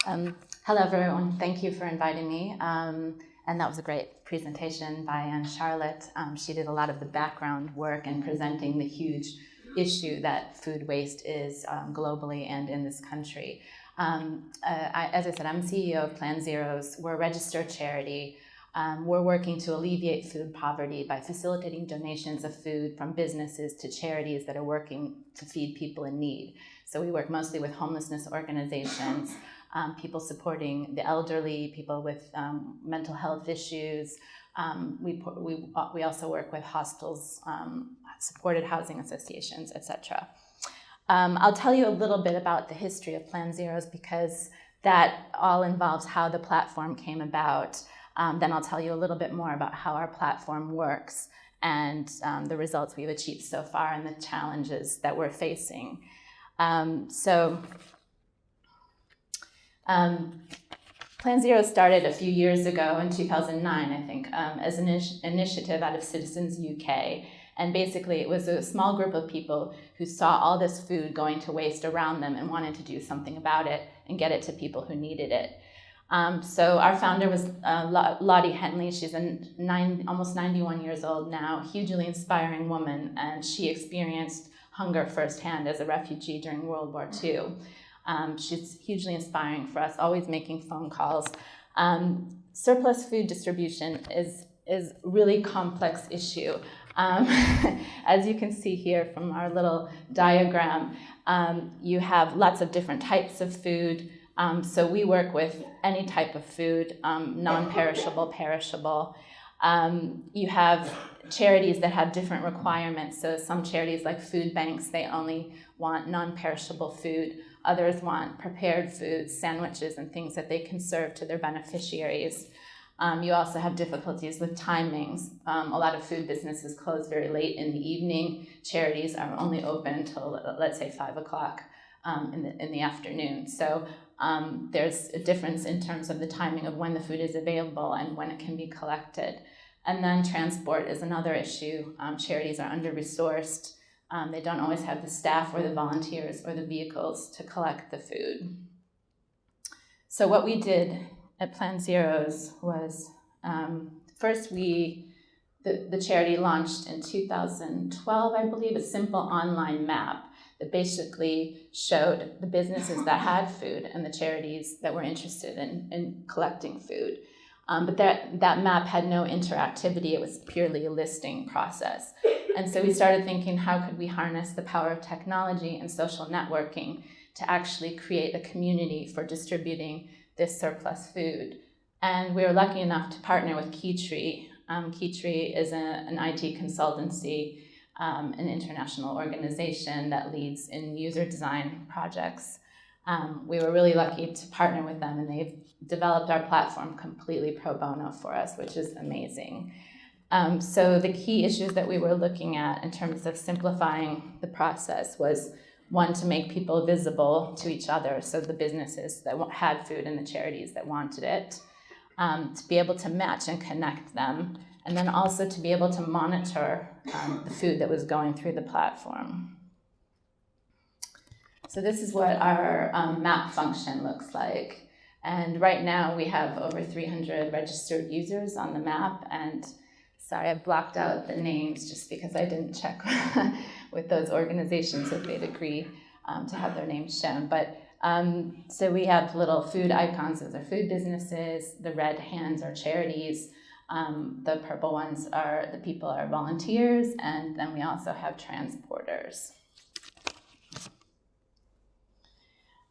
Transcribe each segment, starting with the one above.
Hello, everyone. Thank you for inviting me. And that was a great presentation by Anne Charlotte. She did a lot of the background work in presenting the huge issue that food waste is globally and in this country. As I said, I'm CEO of Plan Zheroes. We're a registered charity. We're working to alleviate food poverty by facilitating donations of food from businesses to charities that are working to feed people in need. So we work mostly with homelessness organizations, people supporting the elderly, people with mental health issues. We also work with hostels, supported housing associations, etc. I'll tell you a little bit about the history of Plan Zheroes because that all involves how the platform came about. Then I'll tell you a little bit more about how our platform works and the results we've achieved so far and the challenges that we're facing. Plan Zheroes started a few years ago in 2009, I think, as an initiative out of Citizens UK. And basically it was a small group of people who saw all this food going to waste around them and wanted to do something about it and get it to people who needed it. So our founder was Lottie Henley. She's almost 91 years old now, hugely inspiring woman, and she experienced hunger firsthand as a refugee during World War II. She's hugely inspiring for us, always making phone calls. Surplus food distribution is a really complex issue. As you can see here from our little diagram, you have lots of different types of food. So we work with any type of food, non-perishable, perishable. You have charities that have different requirements. So some charities like food banks, they only want non-perishable food. Others want prepared foods, sandwiches, and things that they can serve to their beneficiaries. You also have difficulties with timings. A lot of food businesses close very late in the evening. Charities are only open until, let's say, 5 o'clock in the afternoon. So there's a difference in terms of the timing of when the food is available and when it can be collected. And then transport is another issue. Charities are under-resourced. They don't always have the staff or the volunteers or the vehicles to collect the food. So what we did at Plan Zheroes was, first the charity launched in 2012, I believe, a simple online map that basically showed the businesses that had food and the charities that were interested in collecting food. But that map had no interactivity. It was purely a listing process. And so we started thinking, how could we harness the power of technology and social networking to actually create a community for distributing this surplus food? And we were lucky enough to partner with Keytree. Keytree is an IT consultancy, an international organization that leads in user design projects. We were really lucky to partner with them, and they've developed our platform completely pro bono for us, which is amazing. So the key issues that we were looking at in terms of simplifying the process was, one, to make people visible to each other, so the businesses that had food and the charities that wanted it, to be able to match and connect them, and then also to be able to monitor the food that was going through the platform. So this is what our map function looks like. And right now we have over 300 registered users on the map. And sorry, I've blocked out the names just because I didn't check with those organizations if they'd agree to have their names shown. But so we have little food icons, those are food businesses. The red hands are charities. The purple ones are the people are volunteers. And then we also have transporters.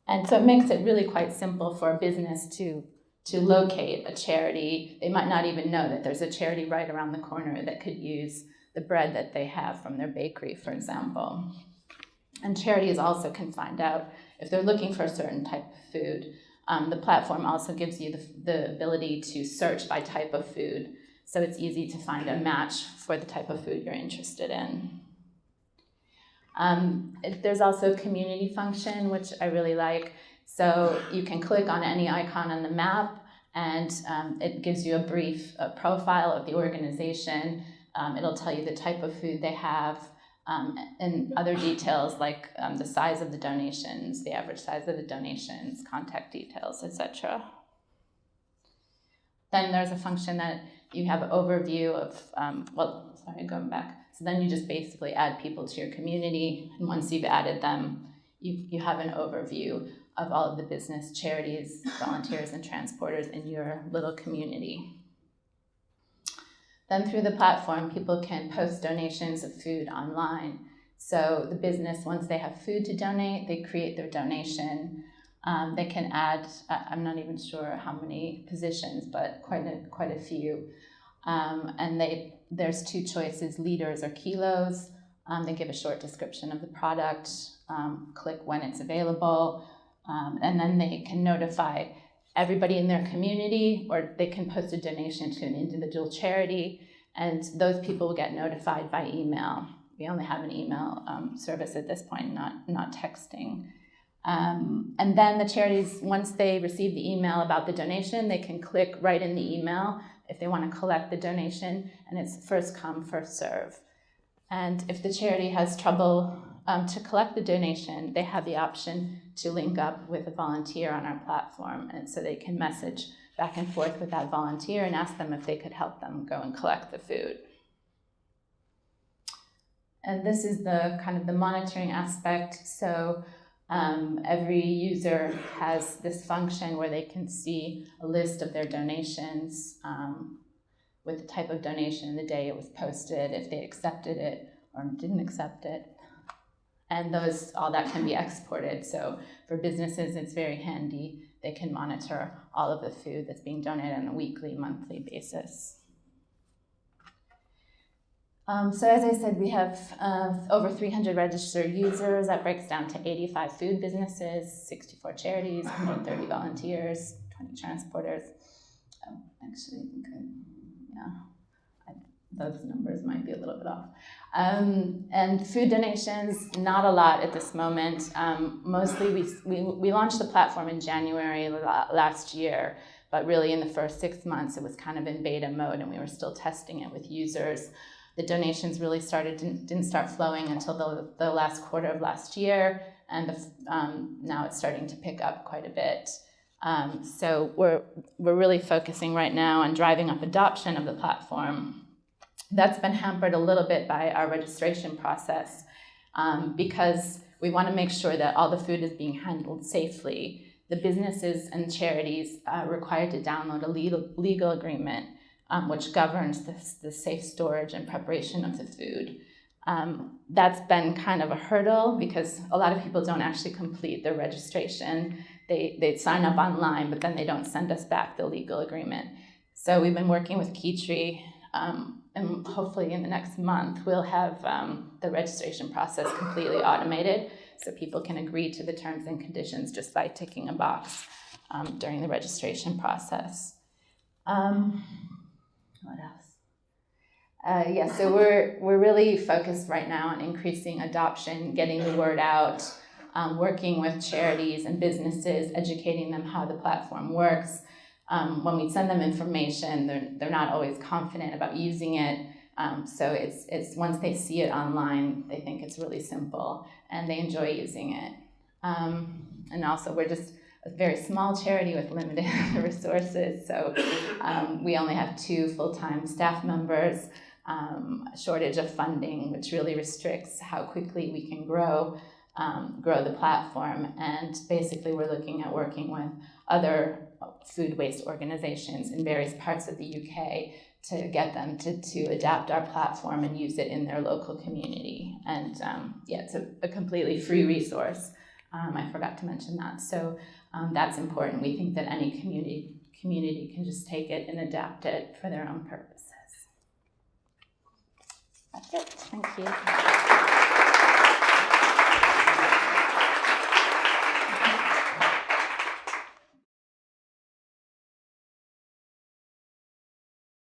And so it makes it really quite simple for a business to locate a charity. They might not even know that there's a charity right around the corner that could use the bread that they have from their bakery, for example. And charities also can find out if they're looking for a certain type of food. The platform also gives you the ability to search by type of food, so it's easy to find a match for the type of food you're interested in. There's also a community function, which I really like. So you can click on any icon on the map, and it gives you a brief profile of the organization. It'll tell you the type of food they have, and other details like the size of the donations, the average size of the donations, contact details, etc. Then there's a function that you have an overview of, going back. So then you just basically add people to your community, and once you've added them, you have an overview of all of the business, charities, volunteers, and transporters in your little community. Then through the platform, people can post donations of food online. So the business, once they have food to donate, they create their donation. They can add, I'm not even sure how many positions, but quite a few. And there's two choices, liters or kilos. They give a short description of the product, click when it's available, and then they can notify everybody in their community, or they can post a donation to an individual charity, and those people will get notified by email. We only have an email service at this point, not texting. And then the charities, once they receive the email about the donation, they can click right in the email if they want to collect the donation, and it's first come, first serve. And if the charity has trouble to collect the donation, they have the option to link up with a volunteer on our platform, and so they can message back and forth with that volunteer and ask them if they could help them go and collect the food. And this is the kind of the monitoring aspect. So every user has this function where they can see a list of their donations with the type of donation, the day it was posted, if they accepted it or didn't accept it. And all that can be exported. So for businesses, it's very handy. They can monitor all of the food that's being donated on a weekly, monthly basis. So as I said, we have over 300 registered users. That breaks down to 85 food businesses, 64 charities, 130 volunteers, 20 transporters. Those numbers might be a little bit off. And food donations, not a lot at this moment. Mostly we launched the platform in January last year, but really in the first 6 months it was kind of in beta mode and we were still testing it with users. The donations really didn't start flowing until the last quarter of last year, and now it's starting to pick up quite a bit. So we're really focusing right now on driving up adoption of the platform. That's been hampered a little bit by our registration process because we want to make sure that all the food is being handled safely. The businesses and charities are required to download a legal agreement which governs the safe storage and preparation of the food. That's been kind of a hurdle because a lot of people don't actually complete their registration. They sign up online, but then they don't send us back the legal agreement. So we've been working with Keytree, and hopefully in the next month we'll have the registration process completely automated so people can agree to the terms and conditions just by ticking a box during the registration process. What else? So we're really focused right now on increasing adoption, getting the word out, working with charities and businesses, educating them how the platform works. When we send them information, they're not always confident about using it. So it's once they see it online, they think it's really simple and they enjoy using it. And also we're just a very small charity with limited resources. So we only have 2 full-time staff members, a shortage of funding, which really restricts how quickly we can grow the platform. And basically we're looking at working with other food waste organizations in various parts of the UK to get them to adapt our platform and use it in their local community. And it's a completely free resource. I forgot to mention that. So that's important. We think that any community can just take it and adapt it for their own purposes. That's it. Thank you.